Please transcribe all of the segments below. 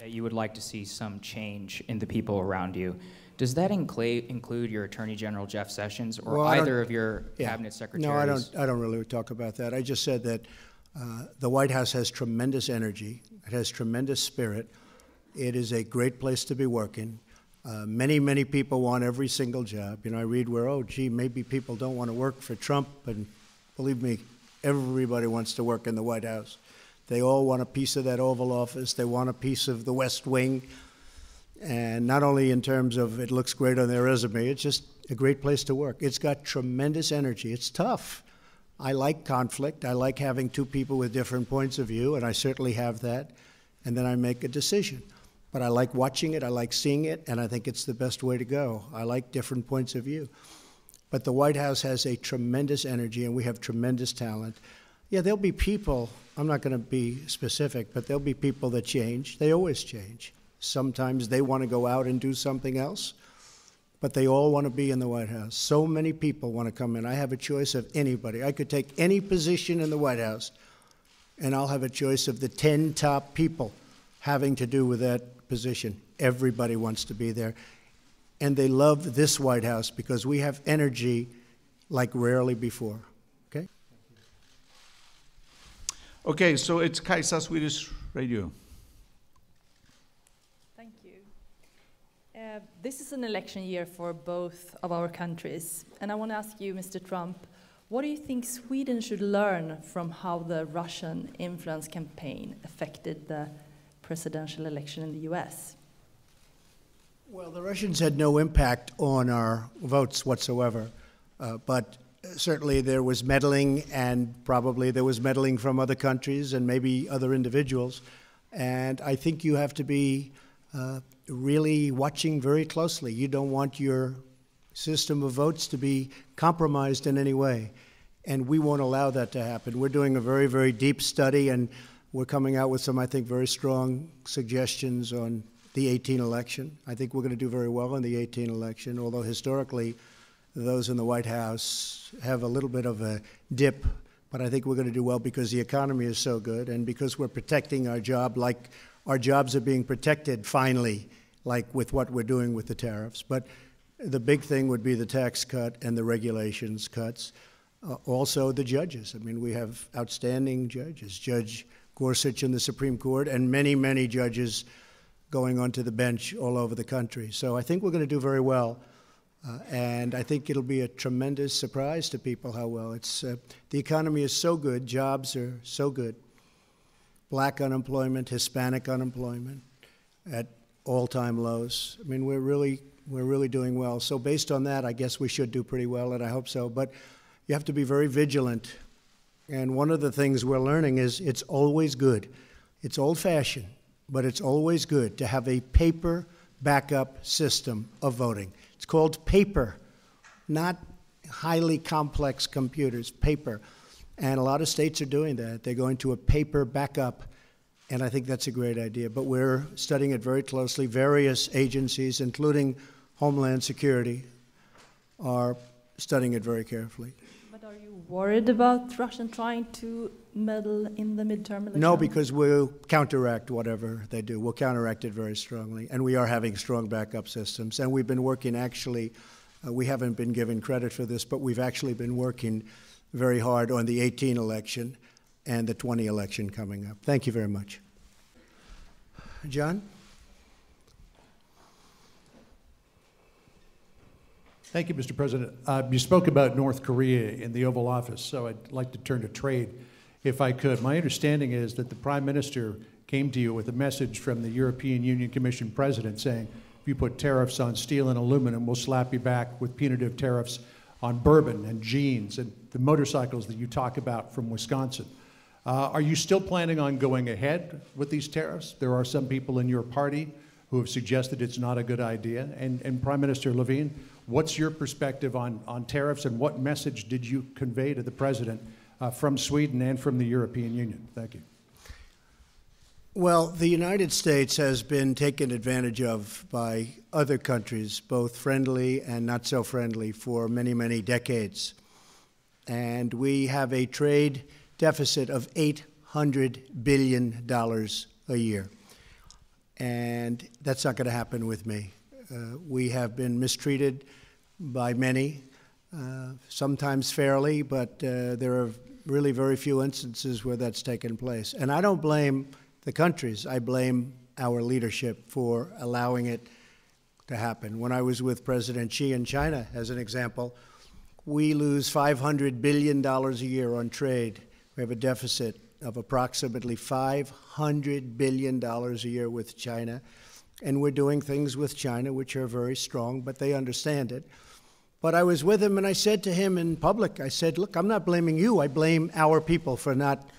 that you would like to see some change in the people around you. Does that include your Attorney General Jeff Sessions or either of your cabinet secretaries? No, I don't really talk about that. I just said that the White House has tremendous energy. It has tremendous spirit. It is a great place to be working. Many people want every single job. You know, I read where, oh, gee, maybe people don't want to work for Trump, and believe me, everybody wants to work in the White House. They all want a piece of that Oval Office. They want a piece of the West Wing. And not only in terms of it looks great on their resume, it's just a great place to work. It's got tremendous energy. It's tough. I like conflict. I like having two people with different points of view, and I certainly have that. And then I make a decision. But I like watching it, I like seeing it, and I think it's the best way to go. I like different points of view. But the White House has a tremendous energy, and we have tremendous talent. Yeah, there'll be people, I'm not going to be specific, but there'll be people that change. They always change. Sometimes they want to go out and do something else, but they all want to be in the White House. So many people want to come in. I have a choice of anybody. I could take any position in the White House, and I'll have a choice of the 10 top people having to do with that position. Everybody wants to be there. And they love this White House because we have energy like rarely before. Okay? Okay, so it's Kajsa, Swedish Radio. Thank you. This is an election year for both of our countries. And I want to ask you, Mr. Trump, what do you think Sweden should learn from how the Russian influence campaign affected the presidential election in the US? Well, the Russians had no impact on our votes whatsoever, but certainly there was meddling, and probably there was meddling from other countries and maybe other individuals. And I think you have to be really watching very closely. You don't want your system of votes to be compromised in any way, and we won't allow that to happen. We're doing a very, very deep study, and we're coming out with some, I think, very strong suggestions on the 2018 election. I think we're going to do very well in the 2018 election, although historically those in the White House have a little bit of a dip. But I think we're going to do well because the economy is so good and because we're protecting our job like our jobs are being protected finally, like with what we're doing with the tariffs. But the big thing would be the tax cut and the regulations cuts. Also the judges. I mean, we have outstanding judges. Judge Gorsuch in the Supreme Court, and many judges going onto the bench all over the country. So I think we're going to do very well, and I think it'll be a tremendous surprise to people how well it's. The economy is so good, jobs are so good. Black unemployment, Hispanic unemployment at all-time lows. I mean, we're really doing well. So based on that, I guess we should do pretty well, and I hope so. But you have to be very vigilant. And one of the things we're learning is it's always good. It's old-fashioned, but it's always good to have a paper backup system of voting. It's called paper, not highly complex computers, paper. And a lot of states are doing that. They're going to a paper backup, and I think that's a great idea. But we're studying it very closely. Various agencies, including Homeland Security, are studying it very carefully. But are you worried about Russia trying to meddle in the midterm election? No, because we'll counteract whatever they do. We'll counteract it very strongly. And we are having strong backup systems. And we've been working actually, we haven't been given credit for this, but we've actually been working very hard on the 2018 election and the 2020 election coming up. Thank you very much. John? Thank you, Mr. President. You spoke about North Korea in the Oval Office, so I'd like to turn to trade, if I could. My understanding is that the Prime Minister came to you with a message from the European Union Commission President saying, if you put tariffs on steel and aluminum, we'll slap you back with punitive tariffs on bourbon and jeans and the motorcycles that you talk about from Wisconsin. Are you still planning on going ahead with these tariffs? There are some people in your party who have suggested it's not a good idea. And Prime Minister Lofven, what's your perspective on tariffs, and what message did you convey to the President from Sweden and from the European Union? Thank you. Well, the United States has been taken advantage of by other countries, both friendly and not so friendly, for many decades. And we have a trade deficit of $800 billion a year. And that's not going to happen with me. We have been mistreated by many, sometimes fairly, but there are really very few instances where that's taken place. And I don't blame the countries. I blame our leadership for allowing it to happen. When I was with President Xi in China, as an example, we lose $500 billion a year on trade. We have a deficit of approximately $500 billion a year with China. And we're doing things with China which are very strong, but they understand it. But I was with him and I said to him in public, I said, look, I'm not blaming you. I blame our people for not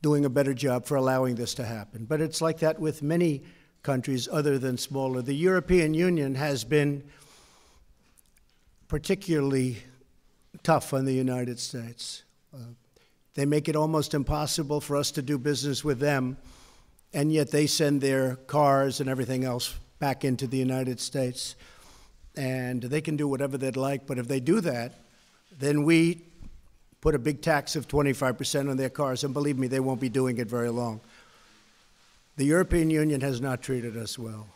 doing a better job, for allowing this to happen. But it's like that with many countries other than smaller. The European Union has been particularly tough on the United States. They make it almost impossible for us to do business with them, and yet they send their cars and everything else back into the United States. And they can do whatever they'd like, but if they do that, then we put a big tax of 25% on their cars, and believe me, they won't be doing it very long. The European Union has not treated us well,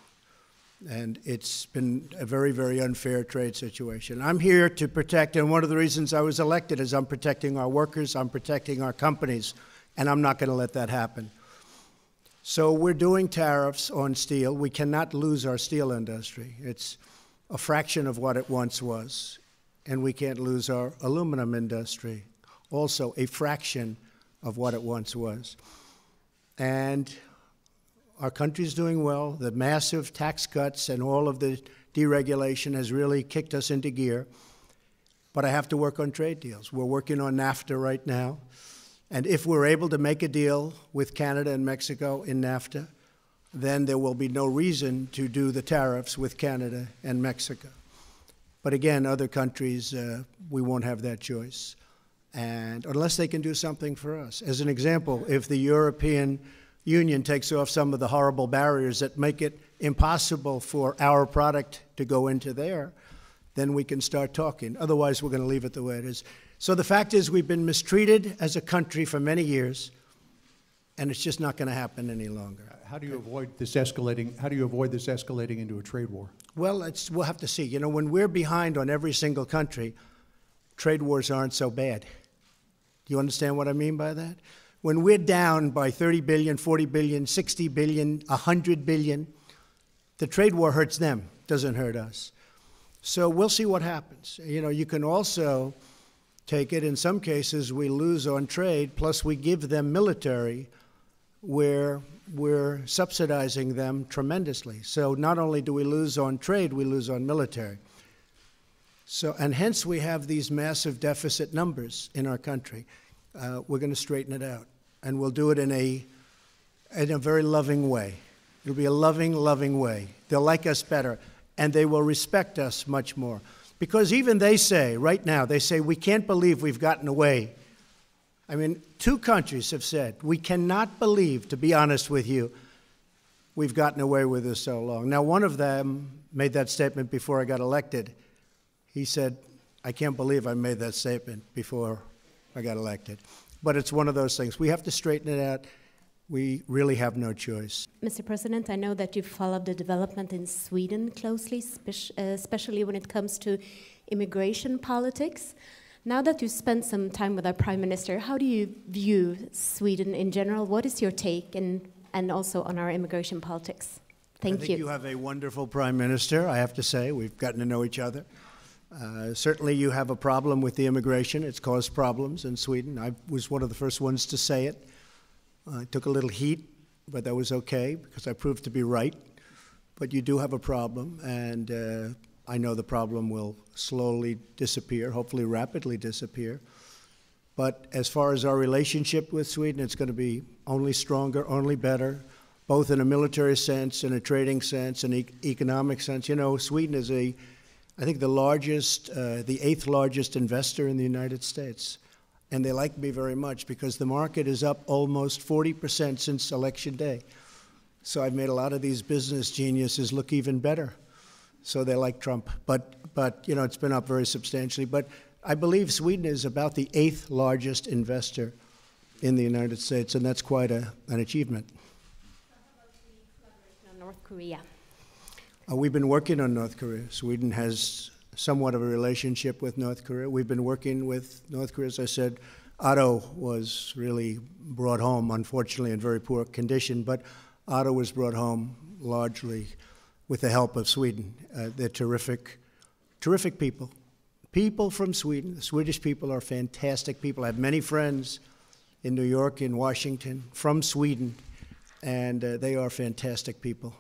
and it's been a very, very unfair trade situation. I'm here to protect, and one of the reasons I was elected is I'm protecting our workers, I'm protecting our companies, and I'm not going to let that happen. So we're doing tariffs on steel. We cannot lose our steel industry. It's a fraction of what it once was, and we can't lose our aluminum industry, also a fraction of what it once was. And our country's doing well. The massive tax cuts and all of the deregulation has really kicked us into gear. But I have to work on trade deals. We're working on NAFTA right now. And if we're able to make a deal with Canada and Mexico in NAFTA, then there will be no reason to do the tariffs with Canada and Mexico. But again, other countries, we won't have that choice. And unless they can do something for us. As an example, if the European Union takes off some of the horrible barriers that make it impossible for our product to go into there, then we can start talking. Otherwise, we're going to leave it the way it is. So the fact is we've been mistreated as a country for many years, and it's just not going to happen any longer. How do you avoid this escalating? How do you avoid this escalating into a trade war? Well, we'll have to see. You know, when we're behind on every single country, trade wars aren't so bad. Do you understand what I mean by that? When we're down by 30 billion, 40 billion, 60 billion, 100 billion, the trade war hurts them, doesn't hurt us. So we'll see what happens. You know, you can also take it, in some cases we lose on trade, plus we give them military, where we're subsidizing them tremendously. So not only do we lose on trade, we lose on military. So, and hence we have these massive deficit numbers in our country. We're going to straighten it out, and we'll do it in a very loving way. It'll be a loving, loving way. They'll like us better, and they will respect us much more. Because even they say, right now, they say, we can't believe we've gotten away. I mean, two countries have said, we cannot believe, to be honest with you, we've gotten away with this so long. Now, one of them made that statement before I got elected. He said, I can't believe I made that statement before I got elected. But it's one of those things. We have to straighten it out. We really have no choice. Mr. President, I know that you followed the development in Sweden closely, especially when it comes to immigration politics. Now that you've spent some time with our Prime Minister, how do you view Sweden in general? What is your take and also on our immigration politics? Thank you. I think you have a wonderful Prime Minister, I have to say. We've gotten to know each other. Certainly you have a problem with the immigration. It's caused problems in Sweden. I was one of the first ones to say it. I took a little heat, but that was okay because I proved to be right. But you do have a problem, and I know the problem will slowly disappear, hopefully rapidly disappear. But as far as our relationship with Sweden, it's going to be only stronger, only better, both in a military sense, in a trading sense, and economic sense. You know, Sweden is I think the the 8th largest investor in the United States. And they like me very much because the market is up almost 40% since Election Day. So I've made a lot of these business geniuses look even better. So they like Trump. But you know, it's been up very substantially. But I believe Sweden is about the 8th largest investor in the United States, and that's quite an achievement. North Korea? We've been working on North Korea. Sweden has somewhat of a relationship with North Korea. We've been working with North Korea. As I said, Otto was really brought home, unfortunately, in very poor condition, but Otto was brought home largely with the help of Sweden. They're terrific, terrific people. People from Sweden. The Swedish people are fantastic people. I have many friends in New York, in Washington, from Sweden, and they are fantastic people.